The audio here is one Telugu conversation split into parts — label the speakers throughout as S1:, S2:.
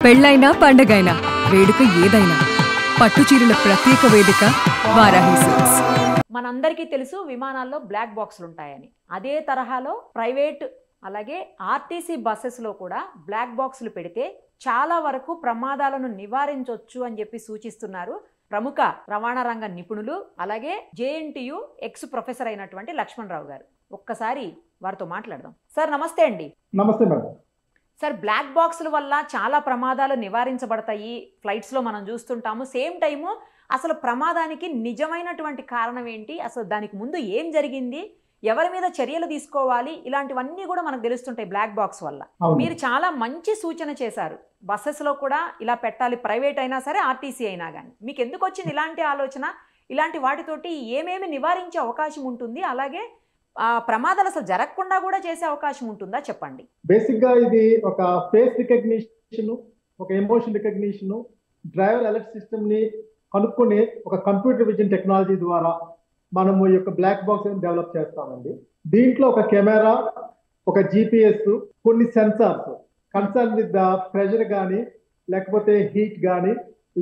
S1: పెళ్ళైనా పండగైనా వేడుక ఏదైనా పట్టుచీరల ప్రత్యేక వేదిక వారాహి సిల్క్స్.
S2: మనందరికీ తెలుసు విమానాల్లో బ్లాక్ బాక్సులు ఉంటాయని. అదే తరహాలో ప్రైవేట్ అలాగే ఆర్టీసీ బస్సెస్లో కూడా బ్లాక్ బాక్సులు పెడితే చాలా వరకు ప్రమాదాలను నివారించవచ్చు అని చెప్పి సూచిస్తున్నారు ప్రముఖ రవాణా రంగ నిపుణులు అలాగే జేఎన్టీయు ఎక్స్ ప్రొఫెసర్ అయినటువంటి లక్ష్మణ్ రావు గారు. ఒక్కసారి వారితో మాట్లాడదాం. సార్ నమస్తే అండి.
S3: నమస్తే మేడం.
S2: సార్, బ్లాక్ బాక్సుల వల్ల చాలా ప్రమాదాలు నివారించబడతాయి, ఫ్లైట్స్లో మనం చూస్తుంటాము. సేమ్ టైము అసలు ప్రమాదానికి నిజమైనటువంటి కారణం ఏంటి, అసలు దానికి ముందు ఏం జరిగింది, ఎవరి మీద చర్యలు తీసుకోవాలి, ఇలాంటివన్నీ కూడా మనకు తెలుస్తుంటాయి బ్లాక్ బాక్స్ వల్ల. మీరు చాలా మంచి సూచన చేశారు. బస్సెస్లో కూడా ఇలా పెట్టాలి, ప్రైవేట్ అయినా సరే ఆర్టీసీ అయినా కానీ. మీకు ఎందుకు వచ్చింది ఇలాంటి ఆలోచన? ఇలాంటి వాటితోటి ఏమేమి నివారించే అవకాశం ఉంటుంది, అలాగే ప్రమాదాలు అసలు జరగకుండా కూడా చేసే అవకాశం ఉంటుందా చెప్పండి.
S3: బేసిక్ గా ఇది ఒక ఫేస్ రికగ్నిషన్, ఒక emotion recognition, driver alert system ని కనుక్కొని ఒక కంప్యూటర్ విజన్ టెక్నాలజీ ద్వారా మనము ఈ యొక్క బ్లాక్ బాక్స్ డెవలప్ చేస్తామండి. దీంట్లో ఒక కెమెరా, ఒక జిపిఎస్, కొన్ని sensors concern with the pressure కానీ లేకపోతే హీట్ కానీ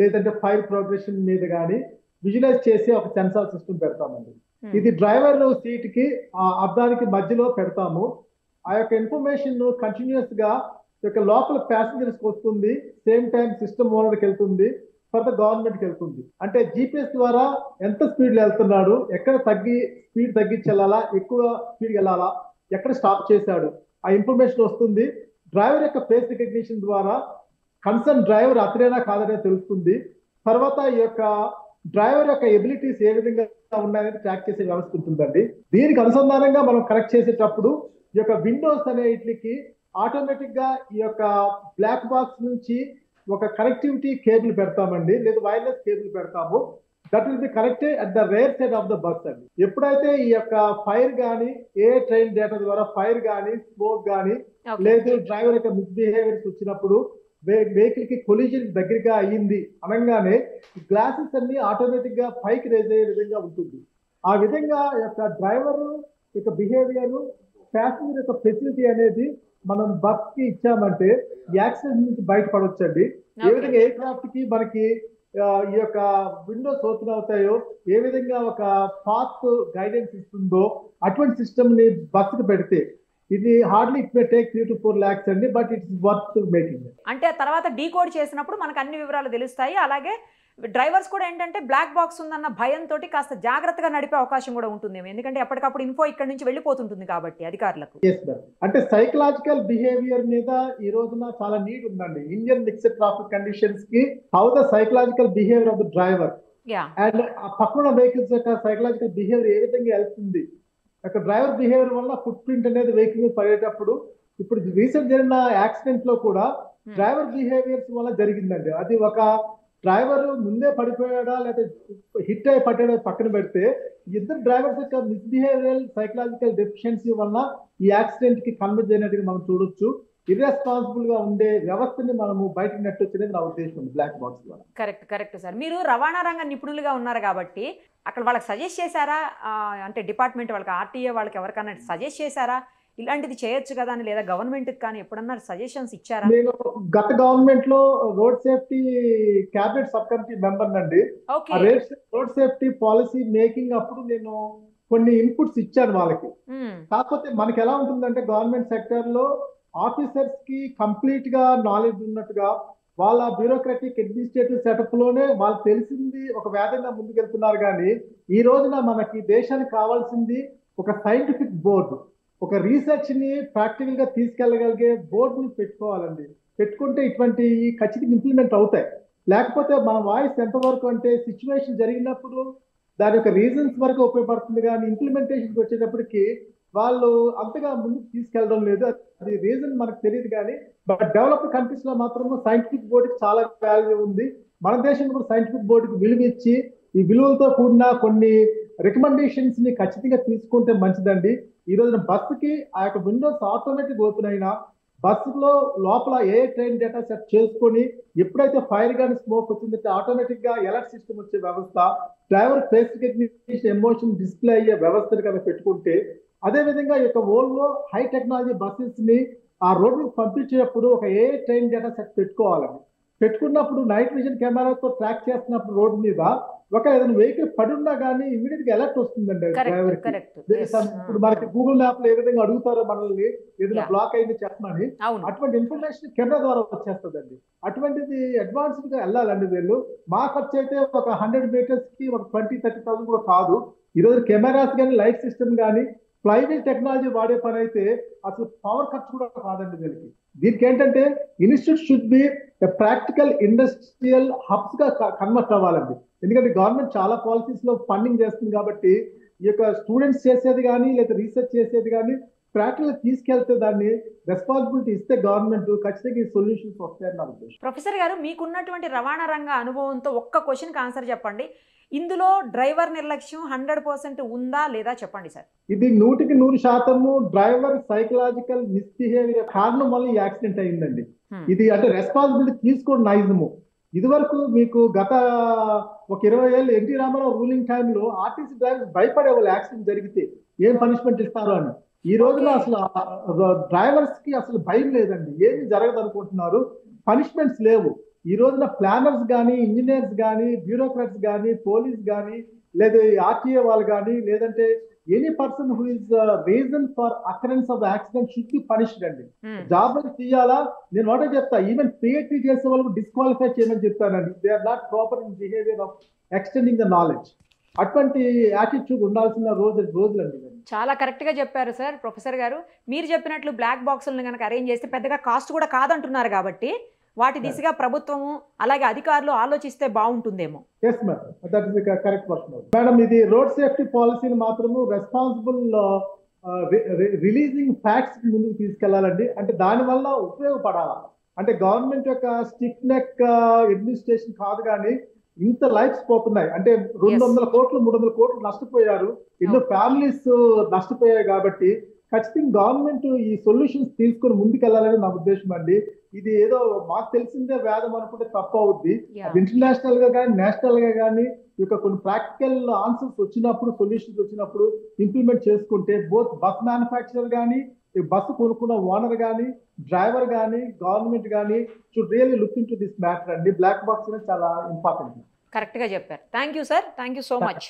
S3: లేదంటే ఫైర్ ప్రోగ్రెషన్ మీద కానీ విజువలైజ్ చేసి ఒక సెన్సార్ సిస్టమ్ పెడతామండి. ఇది డ్రైవర్ సీట్ కి అద్దానికి మధ్యలో పెడతాము. ఆ యొక్క ఇన్ఫర్మేషన్ కంటిన్యూస్ గా లోపల ప్యాసింజర్స్ కి వస్తుంది, సేమ్ టైం సిస్టమ్ ఓనర్కి వెళ్తుంది, తర్వాత గవర్నమెంట్ కి వెళ్తుంది. అంటే జిపిఎస్ ద్వారా ఎంత స్పీడ్ వెళ్తున్నాడు, ఎక్కడ స్పీడ్ తగ్గించాలా, ఎక్కువ స్పీడ్ వెళ్ళాలా, ఎక్కడ స్టాప్ చేశాడు, ఆ ఇన్ఫర్మేషన్ వస్తుంది. డ్రైవర్ యొక్క ఫేస్ రికగ్నిషన్ ద్వారా కన్సర్న్ డ్రైవర్ అతనేనా కాదనే తెలుస్తుంది. తర్వాత ఈ యొక్క డ్రైవర్ యొక్క ఎబిలిటీస్ ఏ విధంగా ఉన్నాయని ట్రాక్ చేసే వ్యవస్థ ఉంటుందండి. దీనికి అనుసంధానంగా మనం కనెక్ట్ చేసేటప్పుడు ఈ యొక్క విండోస్ అనేటికి ఆటోమేటిక్ గా ఈ యొక్క బ్లాక్ బాక్స్ నుంచి ఒక కనెక్టివిటీ కేబుల్ పెడతామండి, లేదా వైర్లెస్ కేబుల్ పెడతాము. That will be connected at the rare side of the bus అండి. ఎప్పుడైతే ఈ యొక్క ఫైర్ కానీ ఏ ట్రైన్ డేటా ద్వారా ఫైర్ కానీ స్మోక్ కానీ లేదు డ్రైవర్ యొక్క మిస్బిహేవియర్స్ వచ్చినప్పుడు వెహికల్ కి కొలిజన్ దగ్గరగా అయ్యింది అనగానే గ్లాసెస్ అన్ని ఆటోమేటిక్ గా పైకి రేజ్ అయ్యే విధంగా ఉంటుంది. ఆ విధంగా యొక్క డ్రైవర్ యొక్క బిహేవియర్, ప్యాసింజర్ యొక్క ఫెసిలిటీ అనేది మనం బస్ కి ఇచ్చామంటే యాక్సిడెంట్ నుంచి బయటపడవచ్చండి. ఏ విధంగా ఎయిర్ క్రాఫ్ట్ కి మనకి ఈ యొక్క విండోస్ ఓపెన్ అవుతాయో, ఏ విధంగా ఒక పాత్ గైడెన్స్ ఇస్తుందో అటువంటి సిస్టమ్ ని బస్ కి పెడితే ఇది hardly it may take 3 to 4 lakhs అండి, బట్ ఇట్స్ వర్త్ మేకింగ్.
S2: అంటే తర్వాత డీకోడ్ చేసినప్పుడు మనకు అన్ని వివరాలు తెలుస్తాయి. అలాగే డ్రైవర్స్ కూడా ఏంటంటే బ్లాక్ బాక్స్ ఉందన్న భయంతో కాస్త జాగ్రత్తగా నడిపే అవకాశం కూడా ఉంటుంది, ఎందుకంటే ఎప్పటికప్పుడు ఇన్ఫో ఇక్కడ నుంచి వెళ్ళిపోతుంటుంది కాబట్టి అధికారులకు.
S3: అంటే సైకలాజికల్ బిహేవియర్ మీద ఈ రోజున చాలా నీడ్ ఉందండి. ఇండియన్ మిక్స్డ్ ట్రాఫిక్ కండిషన్స్ కి how the psychological behaviour of the driver and పక్కన వెహికల్స్ యొక్క సైకలాజికల్ బిహేవియర్ ఏ విధంగా వెళ్తుంది, ఒక డ్రైవర్ బిహేవియర్ వల్ల ఫుట్ ప్రింట్ అనేది వెహికల్ మీద పడేటప్పుడు ఇప్పుడు రీసెంట్ జరిగిన యాక్సిడెంట్ లో కూడా డ్రైవర్ బిహేవియర్స్ వల్ల జరిగిందండి. అది ఒక డ్రైవర్ ముందే పడిపోయాడా లేదా హిట్ అయి పడ్డాడా పక్కన పెడితే ఇద్దరు డ్రైవర్స్ యొక్క మిస్బిహేవియరల్ సైకలాజికల్ డెఫిషియన్సీ వల్ల ఈ యాక్సిడెంట్ కి కన్వర్ట్ అయినట్టుగా మనం చూడొచ్చు. ఇర్రెస్పాన్సిబుల్ గా ఉండే వ్యవస్థని మనము బయటకు నెట్టొచ్చేది నా ఉద్దేశం బ్లాక్ బాక్స్ ద్వారా.
S2: Correct sir. మీరు రవాణా రంగ నిపుణులుగా ఉన్నారు కాబట్టి అక్కడ వాళ్ళకి సజెస్ట్ చేశారా, అంటే డిపార్ట్మెంట్ వాళ్ళకి, ఆర్టీఏ వాళ్ళకి ఎవరికన్నా సజెస్ట్ చేశారా ఇలాంటిది చేయొచ్చు కదా అని, లేదా గవర్నమెంట్ కి కానీ ఎప్పుడన్నా సజెషన్స్ ఇచ్చారా?
S3: నేను గత గవర్నమెంట్ లో road safety cabinet sub committee member నండి. రోడ్ సేఫ్టీ పాలసీ మేకింగ్ అప్పుడు నేను కొన్ని ఇన్పుట్స్ ఇచ్చాను వాళ్ళకి. కాకపోతే మనకి ఎలా ఉంటుందంటే గవర్నమెంట్ సెక్టర్ లో ఆఫీసర్స్ కి కంప్లీట్ గా నాలెడ్జ్ ఉన్నట్టుగా వాళ్ళ బ్యూరోక్రటిక్ అడ్మినిస్ట్రేటివ్ సెటప్ లోనే వాళ్ళు తెలిసింది ఒక వేదంగా ముందుకెళ్తున్నారు. కానీ ఈ రోజున మనకి దేశానికి కావాల్సింది ఒక సైంటిఫిక్ బోర్డు, ఒక రీసెర్చ్ ని ప్రాక్టికల్ గా తీసుకెళ్లగలిగే బోర్డుని పెట్టుకోవాలండి. పెట్టుకుంటే ఇటువంటి ఖచ్చితంగా ఇంప్లిమెంట్ అవుతాయి. లేకపోతే మన వాయిస్ ఎంతవరకు అంటే సిచ్యువేషన్ జరిగినప్పుడు దాని యొక్క రీజన్స్ వరకు ఉపయోగపడుతుంది, కానీ ఇంప్లిమెంటేషన్కి వచ్చేటప్పటికి వాళ్ళు అంతగా ముందుకు తీసుకెళ్ళడం లేదు. అది రీజన్ మనకు తెలియదు. కానీ బట్ డెవలప్డ్ కంట్రీస్ లో మాత్రం సైంటిఫిక్ బోర్డుకి చాలా వాల్యూ ఉంది. మన దేశంలో కూడా సైంటిఫిక్ బోర్డుకి విలువ ఇచ్చి ఈ విలువలతో కూడిన కొన్ని రికమెండేషన్స్ ని ఖచ్చితంగా తీసుకుంటే మంచిదండి. ఈ రోజున బస్సుకి ఆ యొక్క విండోస్ ఆటోమేటిక్ ఓపెన్ అయినా బస్సులో లోపల ఏ ట్రైన్ డేటా సెట్ చేసుకొని ఎప్పుడైతే ఫైర్ కానీ స్మోక్ వచ్చిందంటే ఆటోమేటిక్ గా అలర్ట్ సిస్టమ్ వచ్చే వ్యవస్థ, driver face recognition emotion display అయ్యే వ్యవస్థను కనుక పెట్టుకుంటే, అదే విధంగా ఈ యొక్క వోల్వో హై టెక్నాలజీ బస్సెస్ ని ఆ రోడ్డు పంపించేటప్పుడు ఒక ఏ ట్రైన్ డేటా సెట్ పెట్టుకోవాలండి. పెట్టుకున్నప్పుడు నైట్ విజన్ కెమెరాతో ట్రాక్ చేస్తున్నప్పుడు రోడ్డు మీద ఒక ఏదైనా వెహికల్ పడున్నా కానీ ఇమీడియట్ గా అలర్ట్ వస్తుందండి డ్రైవర్ కి. ఇప్పుడు మనకి గూగుల్ మ్యాప్ లో ఏ విధంగా అడుగుతారో మనల్ని ఏదైనా బ్లాక్ అయింది చెప్పమని, అటువంటి ఇన్ఫర్మేషన్ కెమెరా ద్వారా వచ్చేస్తుందండి. అటువంటిది అడ్వాన్స్డ్ గా వెళ్ళాలండి వీళ్ళు. మా ఖర్చు అయితే ఒక 100 మీటర్స్ కి ఒక 20-30,000 కూడా కాదు. ఈరోజు కెమెరాస్ కానీ లైట్ సిస్టమ్ కానీ ఫ్లైవీల్ టెక్నాలజీ వాడే పని అయితే అసలు పవర్ ఖర్చు కూడా కాదండి వీళ్ళకి. దీనికి ఏంటంటే institute should be practical industrial hubs గా కన్వర్ట్ అవ్వాలండి. ఎందుకంటే గవర్నమెంట్ చాలా పాలసీస్ లో ఫండింగ్ చేస్తుంది కాబట్టి ఈ యొక్క స్టూడెంట్స్ చేసేది కానీ లేదా రీసెర్చ్ చేసేది కానీ ప్రాక్టికల్ తీసుకెళ్తే దాన్ని రెస్పాన్సిబిలిటీ ఇస్తే గవర్నమెంట్ ఖచ్చితంగా ఈ సొల్యూషన్స్ వస్తాయని నా ఉద్దేశం.
S2: ప్రొఫెసర్ గారు, మీకున్నటువంటి రవాణా రంగ అనుభవంతో ఒక్క క్వశ్చన్కి ఆన్సర్ చెప్పండి. ఇందులో డ్రైవర్ నిర్లక్ష్యం 100% ఉందా లేదా చెప్పండి సార్.
S3: ఇది 100% డ్రైవర్ సైకలాజికల్ మిస్బిహేవియర్ కారణం వల్ల ఈ యాక్సిడెంట్ అయిందండి. ఇది అంటే రెస్పాన్సిబిలిటీ తీసుకోండి నైజము. ఇదివరకు మీకు గత ఒక 20 ఏళ్ళు ఎన్టీ రామారావు రూలింగ్ టైంలో ఆర్టీసీ డ్రైవర్స్ భయపడేవాళ్ళు యాక్సిడెంట్ జరిగితే ఏం పనిష్మెంట్ ఇస్తారో అని. ఈ రోజున అసలు డ్రైవర్స్ కి అసలు భయం లేదండి. ఏమి జరగదు అనుకుంటున్నారు, పనిష్మెంట్స్ లేవు. ఈ రోజున ప్లానర్స్ కానీ ఇంజనీర్స్ కానీ బ్యూరోక్రాట్స్ కానీ పోలీస్ కానీ లేదా ఆర్టీఏ వాళ్ళు కానీ లేదంటే any person who is reason for occurrence of accident should be punished అండి. జాబ్ తీయాలా, నేను ఒకటే చెప్తా, ఈవెన్ పిహెచ్డి చేసే వాళ్ళకు డిస్క్వాలిఫై చేయమని చెప్తానండి. They are not proper in behaviour of extending the knowledge. అటువంటి యాటిట్యూడ్ ఉండాల్సిన రోజులండి.
S2: చాలా కరెక్ట్గా చెప్పారు సార్ ప్రొఫెసర్ గారు. మీరు చెప్పినట్లు బ్లాక్ బాక్సులను కనుక అరేంజ్ చేస్తే పెద్దగా కాస్ట్ కూడా కాదంటున్నారు కాబట్టి వాటి దిశగా ప్రభుత్వము అలాగే అధికారులు ఆలోచిస్తే బాగుంటుందేమో.
S3: Yes madam, that is correct question madam. ఇది రోడ్ సేఫ్టీ పాలసీని మాత్రము రెస్పాన్సిబుల్ రిలీజింగ్ ఫ్యాక్ట్స్ ముందుకు తీసుకెళ్లాలండి. అంటే దానివల్ల ఉపయోగపడాలా, అంటే గవర్నమెంట్ యొక్క స్టిక్ నెక్ అడ్మినిస్ట్రేషన్ కాదు కానీ ఇంత లైఫ్స్ పోతున్నాయి. అంటే 200 కోట్లు 300 కోట్లు నష్టపోయారు, ఎన్నో ఫ్యామిలీస్ నష్టపోయాయి. కాబట్టి ఖచ్చితంగా గవర్నమెంట్ ఈ సొల్యూషన్స్ తీసుకొని ముందుకెళ్లాలని నా ఉద్దేశం అండి. ఇది ఏదో మాకు తెలిసిందే వేదం అనుకుంటే తప్పు అవుద్ది. ఇంటర్నేషనల్ గా కానీ నేషనల్ గా కానీ ఇక కొన్ని ప్రాక్టికల్ ఆన్సర్స్ వచ్చినప్పుడు సొల్యూషన్స్ వచ్చినప్పుడు ఇంప్లిమెంట్ చేసుకుంటే బోత్ బస్ మ్యానుఫ్యాక్చరర్ కానీ బస్సు కొనుక్కున్న ఓనర్ కానీ డ్రైవర్ కానీ గవర్నమెంట్ కానీ should really look in to this matter అండి. బ్లాక్ బాక్స్ అనేది చాలా ఇంపార్టెంట్.
S2: కరెక్ట్గా చెప్పారు. Thank you sir, thank you so much.